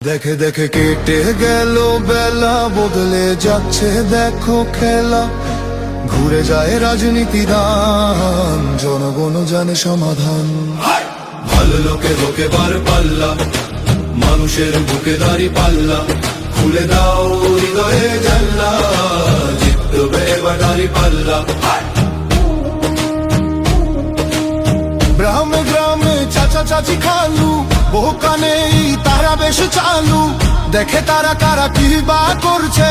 দেখে দেখে কেটে গেল বেলা, বদলে যাচ্ছে দেখো খেলা। ঘুরে যায় রাজনীতি দান, জনগণ জানে সমাধান। ভালো লোকে লোকে বার পাল্লা, মানুষের বুকে দাঁড়ি পাল্লা। খুলে দাও হৃদয়ে জানলা, জিতবে এবার দাঁড়ি পাল্লা। গ্রামে গ্রামে চাচা চাচি খালু, বহু কানেই তারা বেশ চালু। দেখে তারা কারা কি বা করছে,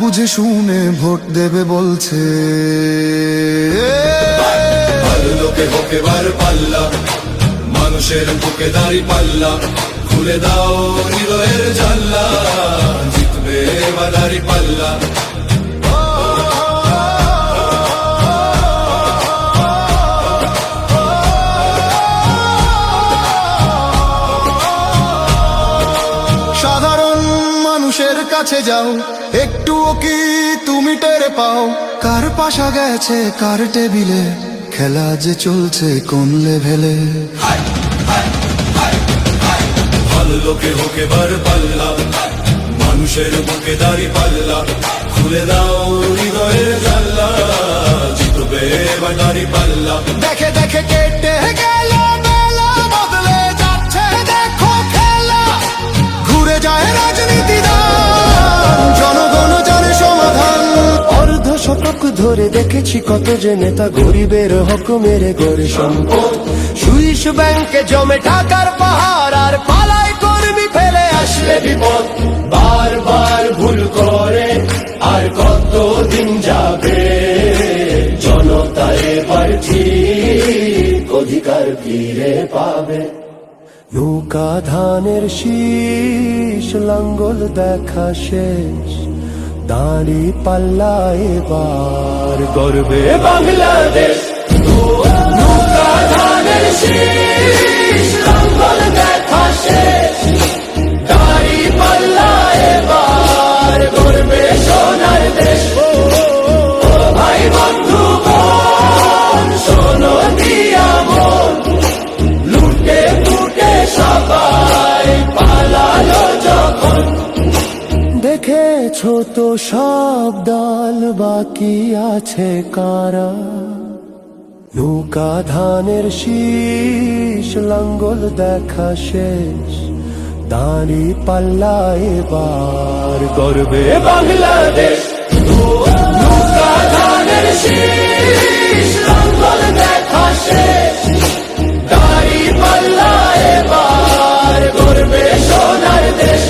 বুঝে শুনে ভোট দেবে বলছে। ভালো লোকে হোকে বার পাল্লা, মানুষের বুকে দাঁড়ি পাল্লা। খুলে দাও হৃদয়ের জানলা, জিতবে এবার দাঁড়ি পাল্লা। সাধারণ মানুষের কাছে যাও, একটুও কি তুমি টের পাও? কার পাশা গেছে কার টেবিলে, খেলা যে চলছে কোন লেভেলে। ভালো লোকে হোকে বার পাল্লা, মানুষের বুকে দাঁড়ি পাল্লা। খুলে দাও হৃদয়ের জানলা, জিতবে এবার দাঁড়ি পাল্লা। দেখে দেখে কেটে গেল বেলা, বদলে যাচ্ছে দেখো খেলা। ঘুরে যায় রাজনীতি দান, জনগণ জানে সমাধান। অর্ধ শতক ধরে দেখেছি কত যে নেতা গরিবের হক মেরে গড়ে সম্পদ। সুইস ব্যাংকে জমে টাকার পাহাড়, আর পালায় কর্মী ফেলে আসলে বিপদ। বারবার ভুল করে আর কতদিন যাবে, জনতা এবার ঠিক অধিকার ফিরে পাবে। নৌকা ধানের শীষ, লাঙ্গল দেখা শেষ, দাঁড়ি পাল্লা এবার গর্বে বাংলাদেশ। নৌকা ধানের শীষ, লাঙ্গল দেখা শেষ, দাঁড়ি পাল্লা এবার গর্বে সোনার দেশ। ও ভাই বন্ধু বোন, শোনো দিয়া মন, লুটে লুটে সবাই পালালো যখন। দেখেছো তো সব দল, বাকি আছে কারা? নৌকা ধানের শীষ, লাঙ্গল দেখা শেষ, দাঁড়ি পাল্লা এবার গর্বে বাংলাদেশ। নৌকা ধানের শীষ, লাঙ্গল দেখা শেষ, দাঁড়ি পাল্লা এবার গর্বে সোনার দেশ।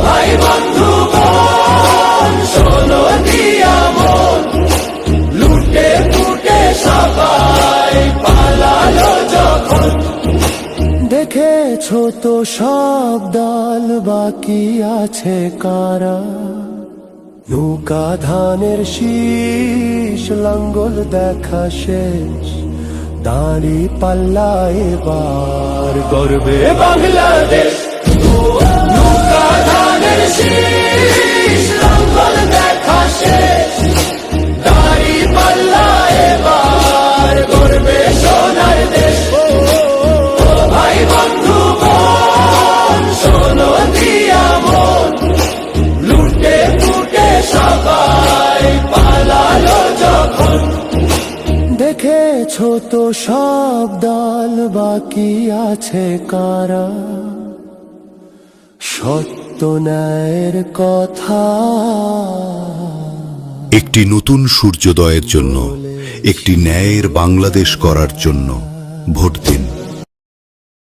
ভাই বন্ধু বোন, শোনো দিয়া মন, লুটে লুটে সবাই পালালো যখন। দেখেছো তো সব দল, বাকি আছে কারা? নৌকা ধানের শীষ, লাঙ্গল দেখা শেষ, দাঁড়ি পাল্লা এবার গর্বে বাংলাদেশ। নৌকা ধানের শীষ, লাঙ্গল দেখা শেষ, দাঁড়ি পাল্লা এবার গর্বে সোনার দেশ। ভাই বন্ধু বোন, শোনো দিয়া মন, লুটে লুটে সবাই পালালো যখন। দেখেছো তো সব দল, বাকি আছে কারা? সত্য ন্যায়ের কথা। একটি নতুন সূর্যোদয়ের জন্য, একটি ন্যায়ের বাংলাদেশ করার জন্য ভোট দিন।